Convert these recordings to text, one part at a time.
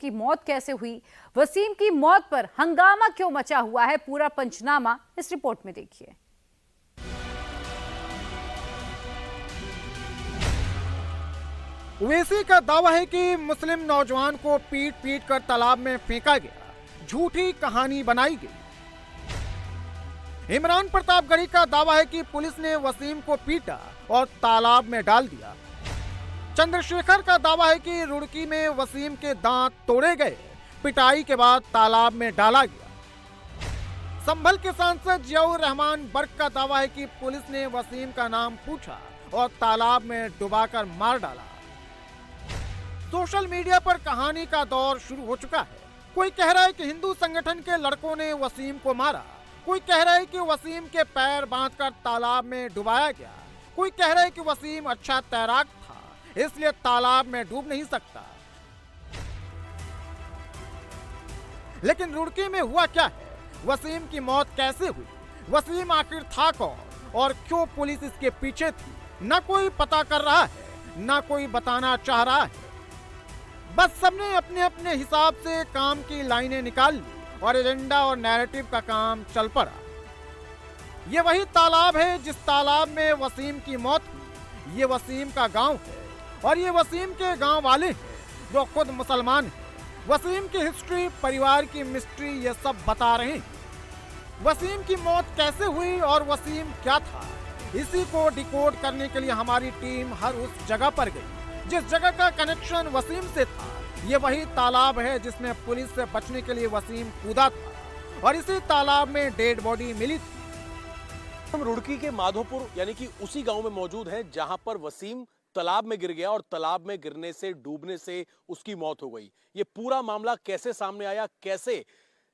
की मौत कैसे हुई, वसीम की मौत पर हंगामा क्यों मचा हुआ है, पूरा पंचनामा इस रिपोर्ट में देखिए। ओवैसी का दावा है कि मुस्लिम नौजवान को पीट पीट कर तालाब में फेंका गया, झूठी कहानी बनाई गई। इमरान प्रतापगढ़ी का दावा है कि पुलिस ने वसीम को पीटा और तालाब में डाल दिया। चंद्रशेखर का दावा है कि रुड़की में वसीम के दांत तोड़े गए, पिटाई के बाद तालाब में डाला गया। संभल के सांसद जियाउर रहमान बर्क का दावा है कि पुलिस ने वसीम का नाम पूछा और तालाब में डुबाकर मार डाला। सोशल मीडिया पर कहानी का दौर शुरू हो चुका है। कोई कह रहा है कि हिंदू संगठन के लड़कों ने वसीम को मारा, कोई कह रहा है कि वसीम के पैर बांधकर तालाब में डुबाया गया, कोई कह रहा है कि वसीम अच्छा तैराक था इसलिए तालाब में डूब नहीं सकता। लेकिन रुड़की में हुआ क्या है? वसीम की मौत कैसे हुई? वसीम आखिर था कौन और क्यों पुलिस इसके पीछे थी? न कोई पता कर रहा है, न कोई बताना चाह रहा है। बस सबने अपने अपने हिसाब से काम की लाइनें निकाल ली और एजेंडा और नैरेटिव का काम चल पड़ा। ये वही तालाब है जिस तालाब में वसीम की मौत हुई। ये वसीम का गांव है और ये वसीम के गांव वाले हैं जो खुद मुसलमान हैं। वसीम की हिस्ट्री, परिवार की मिस्ट्री, ये सब बता रहे हैं। वसीम की मौत कैसे हुई और वसीम क्या था, इसी को डिकोड करने के लिए हमारी टीम हर उस जगह पर गई जिस जगह का कनेक्शन वसीम से था। ये वही तालाब है जिसमें पुलिस से बचने के लिए वसीम कूदा था और इसी तालाब में डेड बॉडी मिली थी। हम रुड़की के माधोपुर यानी कि उसी गांव में मौजूद हैं जहां पर वसीम तालाब में गिर गया और तालाब में गिरने से, डूबने से उसकी मौत हो गई। ये पूरा मामला कैसे सामने आया, कैसे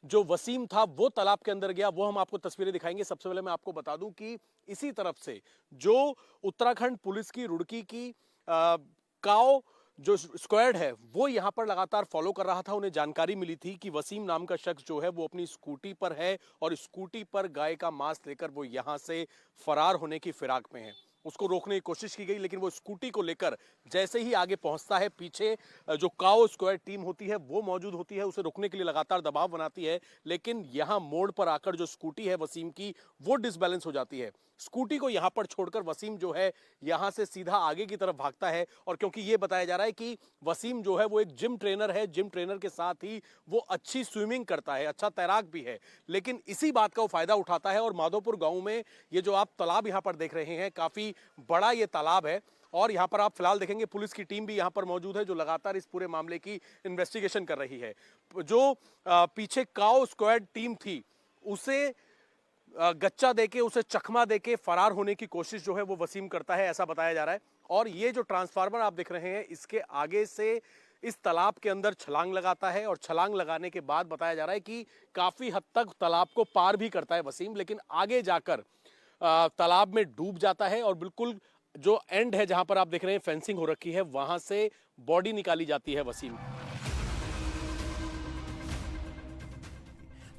जो वसीम था वो तालाब के अंदर गया, वो हम आपको तस्वीरें दिखाएंगे। सबसे पहले मैं आपको बता दूं कि इसी तरफ से जो उत्तराखंड पुलिस की रुड़की की काओ जो स्क्वाड है वो यहां पर लगातार फॉलो कर रहा था। उन्हें जानकारी मिली थी कि वसीम नाम का शख्स जो है वो अपनी स्कूटी पर है और स्कूटी पर गाय का मांस लेकर वो यहां से फरार होने की फिराक में है। उसको रोकने की कोशिश की गई लेकिन वो स्कूटी को लेकर जैसे ही आगे पहुंचता है, पीछे जो काओ स्क्वाड टीम होती है वो मौजूद होती है, उसे रोकने के लिए लगातार दबाव बनाती है। लेकिन यहां मोड़ पर आकर जो स्कूटी है वसीम की वो डिसबैलेंस हो जाती है। स्कूटी को यहां पर छोड़कर वसीम जो है यहां से सीधा आगे की तरफ भागता है। और क्योंकि ये बताया जा रहा है कि वसीम जो है वो एक जिम ट्रेनर है, जिम ट्रेनर के साथ ही वो अच्छी स्विमिंग करता है, अच्छा तैराक भी है। लेकिन इसी बात का वो फायदा उठाता है और माधोपुर गांव में ये जो आप तालाब यहां पर देख रहे हैं, काफी बड़ा ये तालाब है और यहाँ पर आप फिलहाल देखेंगे पुलिस की टीम भी यहाँ पर मौजूद है जो लगातार इस पूरे मामले की इन्वेस्टिगेशन कर रही है। जो पीछे काओ स्क्वाड टीम थी उसे गच्चा देके, उसे चकमा देके फरार होने की कोशिश जो है वो वसीम करता है, ऐसा बताया जा रहा है। और ये जो ट्रांसफार्मर आप देख रहे हैं इसके आगे से इस तालाब के अंदर छलांग लगाता है और छलांग लगाने के बाद बताया जा रहा है कि काफी हद तक तालाब को पार भी करता है वसीम, लेकिन आगे जाकर तालाब में डूब जाता है और बिल्कुल जो एंड है जहां पर आप देख रहे हैं फेंसिंग हो रखी है वहां से बॉडी निकाली जाती है वसीम।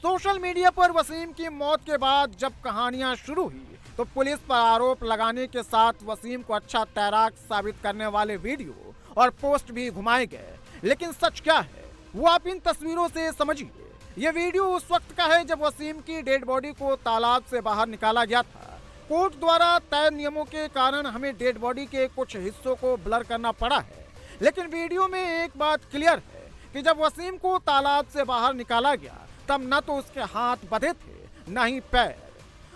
सोशल मीडिया पर वसीम की मौत के बाद जब कहानियां शुरू हुई तो पुलिस पर आरोप लगाने के साथ वसीम को अच्छा तैराक साबित करने वाले वीडियो और पोस्ट भी घुमाए गए। लेकिन सच क्या है वो आप इन तस्वीरों से समझिए। ये वीडियो उस वक्त का है जब वसीम की डेड बॉडी को तालाब से बाहर निकाला गया था। कोर्ट द्वारा तय नियमों के कारण हमें डेड बॉडी के कुछ हिस्सों को ब्लर करना पड़ा है, लेकिन वीडियो में एक बात क्लियर है कि जब वसीम को तालाब से बाहर निकाला गया तब न तो उसके हाथ बंधे थे, न ही पैर,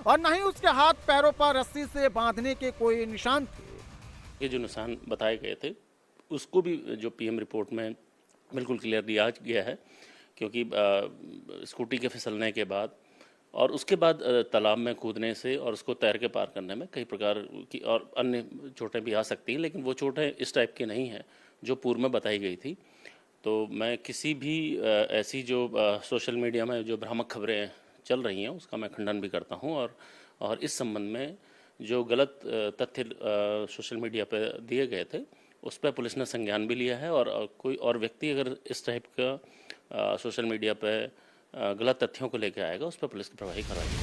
और न ही उसके हाथ पैरों पर रस्सी से बांधने के कोई निशान थे। ये जो निशान बताए गए थे उसको भी जो पीएम रिपोर्ट में बिल्कुल क्लियर दिया गया है, क्योंकि स्कूटी के फिसलने के बाद और उसके बाद तालाब में कूदने से और उसको तैर के पार करने में कई प्रकार की और अन्य चोटें भी आ सकती हैं, लेकिन वो चोटें इस टाइप की नहीं हैं जो पूर्व में बताई गई थी। तो मैं किसी भी ऐसी जो सोशल मीडिया में जो भ्रामक खबरें चल रही हैं उसका मैं खंडन भी करता हूं और इस संबंध में जो गलत तथ्य सोशल मीडिया पर दिए गए थे उस पर पुलिस ने संज्ञान भी लिया है और कोई और व्यक्ति अगर इस टाइप का सोशल मीडिया पर गलत तथ्यों को लेकर आएगा उस पर पुलिस की कार्रवाई कराएगी।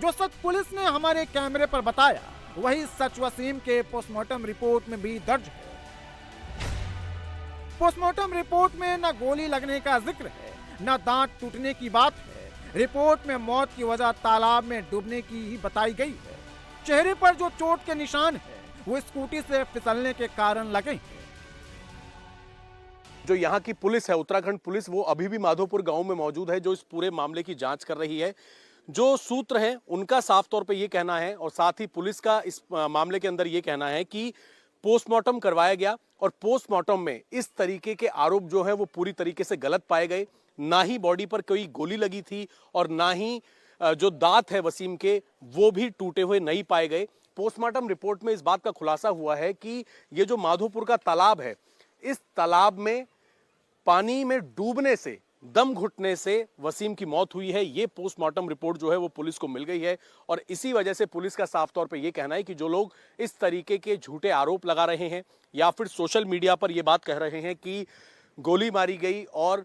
जो सच पुलिस ने हमारे कैमरे पर बताया वही सच वसीम के पोस्टमार्टम रिपोर्ट में भी दर्ज है। पोस्टमार्टम रिपोर्ट में न गोली लगने का जिक्र है, न दांत टूटने की बात है। रिपोर्ट में मौत की वजह तालाब में डूबने की ही बताई गई है। चेहरे पर जो चोट के निशान है वो स्कूटी से फिसलने के कारण लगे हैं। जो यहाँ की पुलिस है, उत्तराखंड पुलिस, वो अभी भी माधोपुर गांव में मौजूद है, जो इस पूरे मामले की जांच कर रही है। जो सूत्र हैं उनका साफ तौर पे ये कहना है, और साथ ही पुलिस का इस मामले के अंदर ये कहना है कि पोस्टमार्टम करवाया गया और पोस्टमार्टम में इस तरीके के आरोप जो है वो पूरी तरीके से गलत पाए गए। ना ही बॉडी पर कोई गोली लगी थी और ना ही जो दांत है वसीम के वो भी टूटे हुए नहीं पाए गए। पोस्टमार्टम रिपोर्ट में इस बात का खुलासा हुआ है कि ये जो माधोपुर का तालाब है, इस तालाब में पानी में डूबने से, दम घुटने से वसीम की मौत हुई है। ये पोस्टमार्टम रिपोर्ट जो है वो पुलिस को मिल गई है, और इसी वजह से पुलिस का साफ तौर पे ये कहना है कि जो लोग इस तरीके के झूठे आरोप लगा रहे हैं या फिर सोशल मीडिया पर ये बात कह रहे हैं कि गोली मारी गई और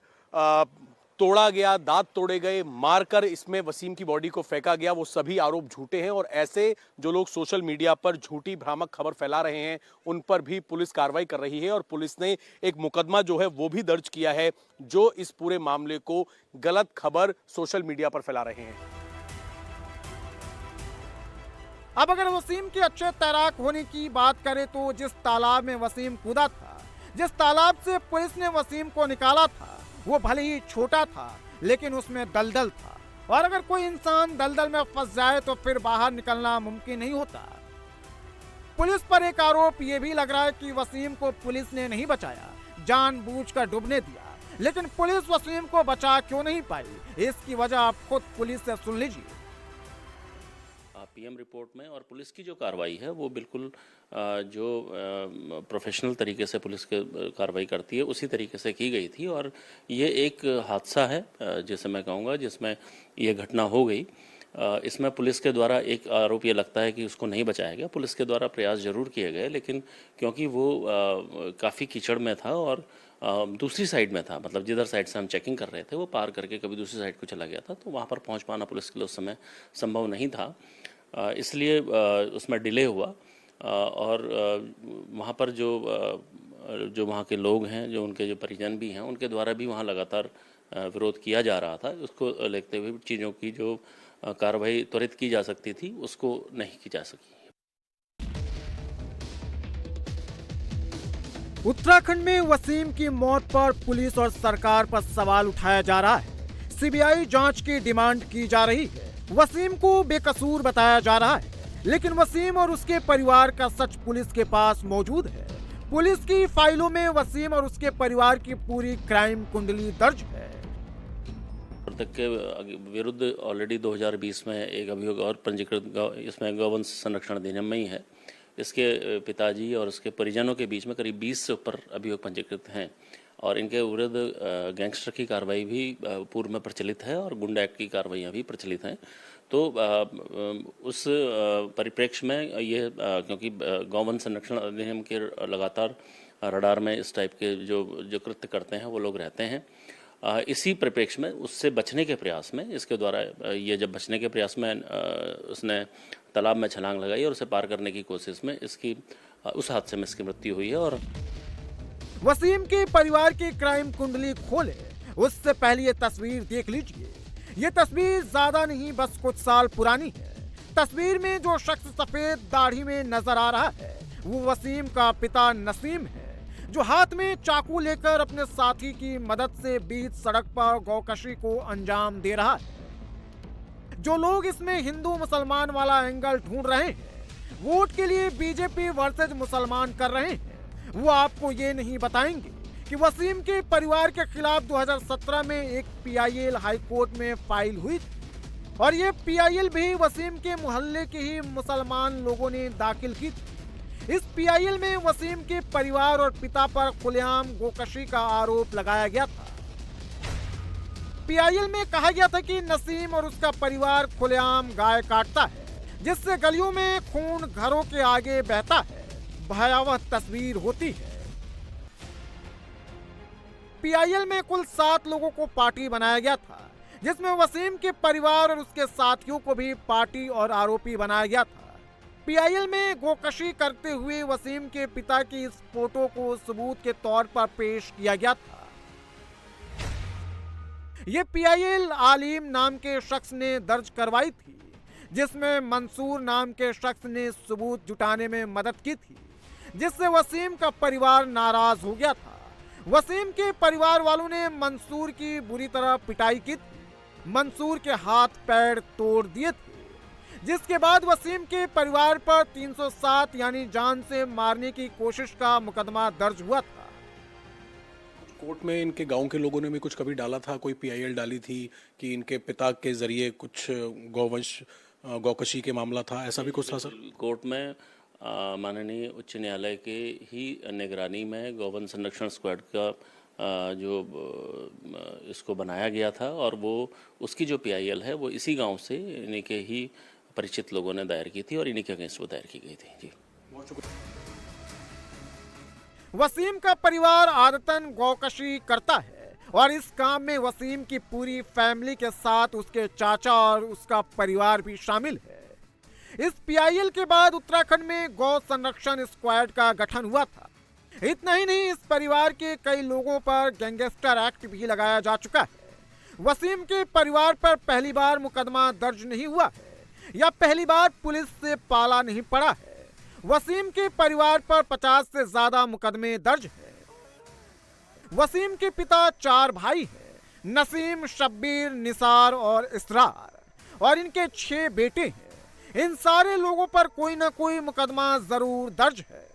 तोड़ा गया, दांत तोड़े गए, मारकर इसमें वसीम की बॉडी को फेंका गया, वो सभी आरोप झूठे हैं। और ऐसे जो लोग सोशल मीडिया पर झूठी भ्रामक खबर फैला रहे हैं उन पर भी पुलिस कार्रवाई कर रही है, और पुलिस ने एक मुकदमा जो है वो भी दर्ज किया है, जो इस पूरे मामले को गलत खबर सोशल मीडिया पर फैला रहे हैं। अब अगर वसीम के अच्छे तैराक होने की बात करें तो जिस तालाब में वसीम कूदा था, जिस तालाब से पुलिस ने वसीम को निकाला था, वो भले ही छोटा था लेकिन उसमें दलदल था, और अगर कोई इंसान दलदल में फंस जाए तो फिर बाहर निकलना मुमकिन नहीं होता। पुलिस पर एक आरोप ये भी लग रहा है कि वसीम को पुलिस ने नहीं बचाया, जानबूझकर डूबने दिया। लेकिन पुलिस वसीम को बचा क्यों नहीं पाई, इसकी वजह आप खुद पुलिस से सुन लीजिए। पीएम रिपोर्ट में और पुलिस की जो कार्रवाई है वो बिल्कुल जो प्रोफेशनल तरीके से पुलिस कार्रवाई करती है उसी तरीके से की गई थी, और ये एक हादसा है जैसे मैं कहूँगा जिसमें ये घटना हो गई। इसमें पुलिस के द्वारा एक आरोप ये लगता है कि उसको नहीं बचाया गया। पुलिस के द्वारा प्रयास जरूर किए गए, लेकिन क्योंकि वो काफ़ी कीचड़ में था और दूसरी साइड में था, मतलब जिधर साइड से हम चेकिंग कर रहे थे वो पार करके कभी दूसरी साइड को चला गया था, तो वहाँ पर पहुँच पाना पुलिस के लिए उस समय संभव नहीं था, इसलिए उसमें डिले हुआ। और वहाँ पर जो वहाँ के लोग हैं, जो उनके जो परिजन भी हैं, उनके द्वारा भी वहाँ लगातार विरोध किया जा रहा था। उसको लेते हुए चीज़ों की जो कार्रवाई त्वरित की जा सकती थी उसको नहीं की जा सकी। उत्तराखंड में वसीम की मौत पर पुलिस और सरकार पर सवाल उठाया जा रहा है। सीबीआई जांच की डिमांड की जा रही है। वसीम को बेकसूर बताया जा रहा है, लेकिन वसीम और उसके परिवार का सच पुलिस के पास मौजूद है। पुलिस की फाइलों में वसीम और उसके परिवार की पूरी क्राइम कुंडली दर्ज है। तक के विरुद्ध ऑलरेडी 2020 में एक अभियोग और पंजीकृत, इसमें गौवंश संरक्षण अधिनियम में ही है। इसके पिताजी और उसके परिजनों के बीच में करीब 20 से ऊपर अभियोग पंजीकृत हैं, और इनके विरुद्ध गैंगस्टर की कार्रवाई भी पूर्व में प्रचलित है और गुंडा एक्ट की कार्रवाइयाँ भी प्रचलित हैं। तो उस परिप्रेक्ष्य में ये क्योंकि गौवंश संरक्षण अधिनियम के लगातार रडार में इस टाइप के जो कृत्य करते हैं वो लोग रहते हैं, इसी परिप्रेक्ष्य में उससे बचने के प्रयास में, इसके द्वारा ये जब बचने के प्रयास में उसने तालाब में छलांग लगाई और उसे पार करने की कोशिश में इसकी उस हादसे में इसकी मृत्यु हुई है। और वसीम के परिवार की क्राइम कुंडली खोले उससे पहले ये तस्वीर देख लीजिए। ये तस्वीर ज्यादा नहीं, बस कुछ साल पुरानी है। तस्वीर में जो शख्स सफेद दाढ़ी में नजर आ रहा है वो वसीम का पिता नसीम है, जो हाथ में चाकू लेकर अपने साथी की मदद से बीच सड़क पर गौकशी को अंजाम दे रहा है। जो लोग इसमें हिंदू मुसलमान वाला एंगल ढूंढ रहे हैं, वोट के लिए बीजेपी वर्सेज मुसलमान कर रहे हैं, वो आपको ये नहीं बताएंगे कि वसीम के परिवार के खिलाफ 2017 में एक पीआईएल हाईकोर्ट में फाइल हुई थी, और ये पीआईएल भी वसीम के मोहल्ले के ही मुसलमान लोगों ने दाखिल की थी। इस पीआईएल में वसीम के परिवार और पिता पर खुलेआम गोकशी का आरोप लगाया गया था। पीआईएल में कहा गया था कि नसीम और उसका परिवार खुलेआम गाय काटता है, जिससे गलियों में खून घरों के आगे बहता है। भयावह तस्वीर होती है। पीआईएल में कुल 7 लोगों को पार्टी बनाया गया था, जिसमें वसीम के परिवार और उसके साथियों को भी पार्टी और आरोपी बनाया गया था। पीआईएल में गोकशी करते हुए वसीम के पिता की इस फोटो को सबूत के तौर पर पेश किया गया था। ये पीआईएल आलिम नाम के शख्स ने दर्ज करवाई थी, जिसमें मंसूर नाम के शख्स ने सबूत जुटाने में मदद की थी, जिससे वसीम का परिवार नाराज हो गया था। वसीम के परिवार वालों ने मंसूर की बुरी तरह पिटाई की थी, मंसूर के हाथ पैर तोड़ दिए थे, जिसके बाद वसीम के परिवार पर 307 यानी जान से मारने की कोशिश का मुकदमा दर्ज हुआ था। कोर्ट में इनके गांव के लोगों ने भी कुछ कभी डाला था, कोई पीआईएल डाली थी कि इनके पिता के जरिए कुछ गौकशी के मामला था, ऐसा भी कुछ था सर? कोर्ट में माननीय उच्च न्यायालय के ही निगरानी में गौवंश संरक्षण स्क्वाड का जो इसको बनाया गया था और वो उसकी जो पीआईएल है वो इसी गांव से इन्हीं के ही परिचित लोगों ने दायर की थी और इन्हीं के अगेंस्ट वो दायर की गई थी। जी, बहुत शुक्रिया। वसीम का परिवार आदतन गौकशी करता है और इस काम में वसीम की पूरी फैमिली के साथ उसके चाचा और उसका परिवार भी शामिल है। इस पीआईएल के बाद उत्तराखंड में गौ संरक्षण स्क्वाड का गठन हुआ था। इतना ही नहीं, इस परिवार के कई लोगों पर गैंगस्टर एक्ट भी लगाया जा चुका है। वसीम के परिवार पर पहली बार मुकदमा दर्ज नहीं हुआ है या पहली बार पुलिस से पाला नहीं पड़ा है। वसीम के परिवार पर 50 से ज्यादा मुकदमे दर्ज है। वसीम के पिता 4 भाई हैं, नसीम, शब्बीर, निसार और इसरार, और इनके 6 बेटे हैं। इन सारे लोगों पर कोई ना कोई मुकदमा जरूर दर्ज है।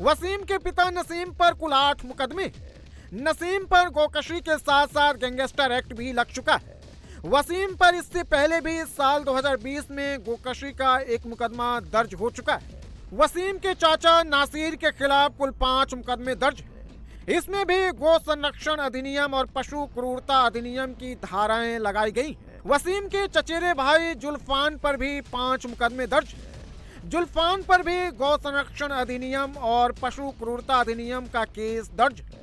वसीम के पिता नसीम पर कुल 8 मुकदमे हैं। नसीम पर गौकशी के साथ साथ गैंगस्टर एक्ट भी लग चुका है। वसीम पर इससे पहले भी इस साल 2020 में गोकशी का एक मुकदमा दर्ज हो चुका है। वसीम के चाचा नासिर के खिलाफ कुल 5 मुकदमे दर्ज हैं। इसमें भी गौ संरक्षण अधिनियम और पशु क्रूरता अधिनियम की धाराएं लगाई गई हैं। वसीम के चचेरे भाई जुल्फान पर भी 5 मुकदमे दर्ज हैं। जुल्फान पर भी गौ संरक्षण अधिनियम और पशु क्रूरता अधिनियम का केस दर्ज है।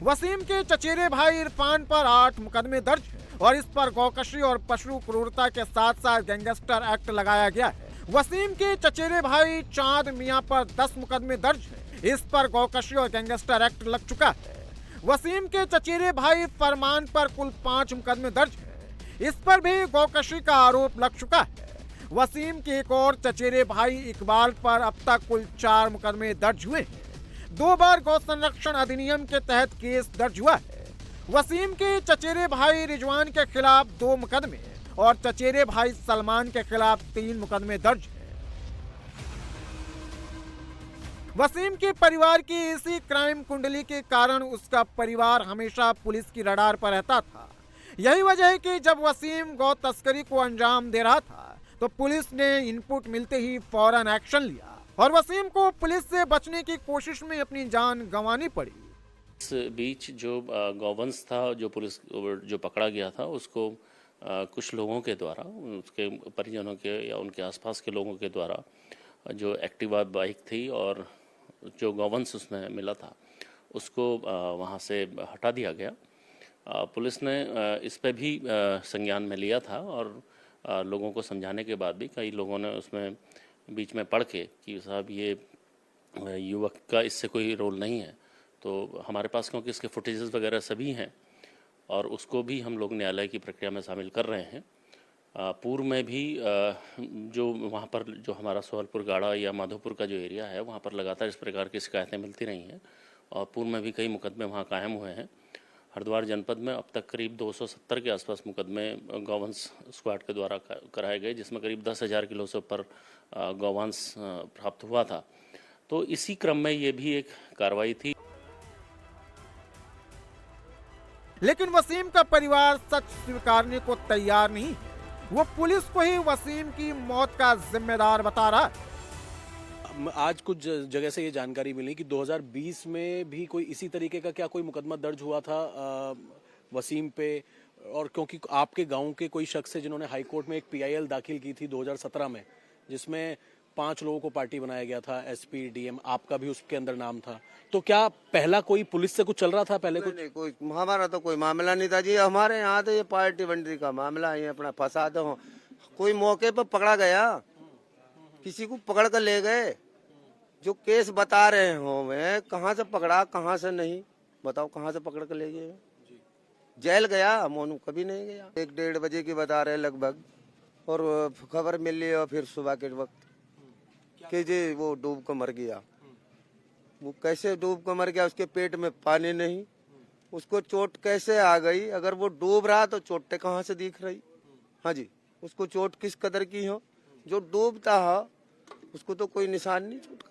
वसीम के चचेरे भाई इरफान पर 8 मुकदमे दर्ज हैं और इस पर गौकशी और पशु क्रूरता के साथ साथ गैंगस्टर एक्ट लगाया गया है। वसीम के चचेरे भाई चांद मियां पर 10 मुकदमे दर्ज हैं। इस पर गौकशी और गैंगस्टर एक्ट लग चुका है। वसीम के चचेरे भाई फरमान पर कुल 5 मुकदमे दर्ज हैं। इस पर भी गौकशी का आरोप लग चुका है। वसीम के एक और चचेरे भाई इकबाल पर अब तक कुल 4 मुकदमे दर्ज हुए हैं। 2 बार गौ संरक्षण अधिनियम के तहत केस दर्ज हुआ है। वसीम के चचेरे भाई रिजवान के खिलाफ 2 मुकदमे और चचेरे भाई सलमान के खिलाफ 3 मुकदमे दर्ज हैं। वसीम के परिवार की इसी क्राइम कुंडली के कारण उसका परिवार हमेशा पुलिस की रडार पर रहता था। यही वजह है कि जब वसीम गौ तस्करी को अंजाम दे रहा था तो पुलिस ने इनपुट मिलते ही फौरन एक्शन लिया और वसीम को पुलिस से बचने की कोशिश में अपनी जान गंवानी पड़ी। इस बीच जो गौवंश था जो पुलिस जो पकड़ा गया था उसको कुछ लोगों के द्वारा, उसके परिजनों के या उनके आसपास के लोगों के द्वारा जो एक्टिवा बाइक थी और जो गौवंश उसमें मिला था उसको वहाँ से हटा दिया गया। पुलिस ने इस पे भी संज्ञान में लिया था और लोगों को समझाने के बाद भी कई लोगों ने उसमें बीच में पढ़ के कि साहब ये युवक का इससे कोई रोल नहीं है, तो हमारे पास क्योंकि इसके फुटेजेस वगैरह सभी हैं और उसको भी हम लोग न्यायालय की प्रक्रिया में शामिल कर रहे हैं। पूर्व में भी जो वहाँ पर जो हमारा सोहलपुर गाड़ा या माधोपुर का जो एरिया है वहाँ पर लगातार इस प्रकार की शिकायतें मिलती रही हैं और पूर्व में भी कई मुकदमे वहाँ कायम हुए हैं। हरिद्वार जनपद में अब तक करीब 270 के आसपास मुकदमे गौवंश स्क्वाड के द्वारा कराए गए, जिसमें करीब 10,000 किलो से ऊपर गौवंश प्राप्त हुआ था। तो इसी क्रम में ये भी एक कार्रवाई थी। लेकिन वसीम का परिवार सच स्वीकारने को तैयार नहीं है। वो पुलिस को ही वसीम की मौत का जिम्मेदार बता रहा है। आज कुछ जगह से ये जानकारी मिली कि 2020 में भी कोई इसी तरीके का क्या कोई मुकदमा दर्ज हुआ था वसीम पे, और क्योंकि आपके गांव के कोई शख्स है जिन्होंने हाई कोर्ट में एक पीआईएल दाखिल की थी 2017 में, जिसमें 5 लोगों को पार्टी बनाया गया था, एसपी, डीएम, आपका भी उसके अंदर नाम था। तो क्या पहला कोई पुलिस से कुछ चल रहा था पहले? नहीं, कोई हमारा तो कोई मामला नहीं था जी। हमारे यहाँ तो ये पार्टी बंडी का मामला है, अपना फंसा दो, कोई मौके पर पकड़ा गया किसी को पकड़ कर ले गए। जो केस बता रहे हो मैं कहाँ से पकड़ा कहाँ से नहीं, बताओ कहाँ से पकड़ कर ले गए। जेल गया मोनू कभी नहीं गया। 1-1:30 बजे की बता रहे लगभग, और खबर मिली और फिर सुबह के वक्त कि जी वो डूब कर मर गया। वो कैसे डूब कर मर गया, उसके पेट में पानी नहीं, उसको चोट कैसे आ गई। अगर वो डूब रहा तो चोटें कहाँ से दिख रही। हाँ जी, उसको चोट किस कदर की हो, जो डूबता है उसको तो कोई निशान नहीं चोट का।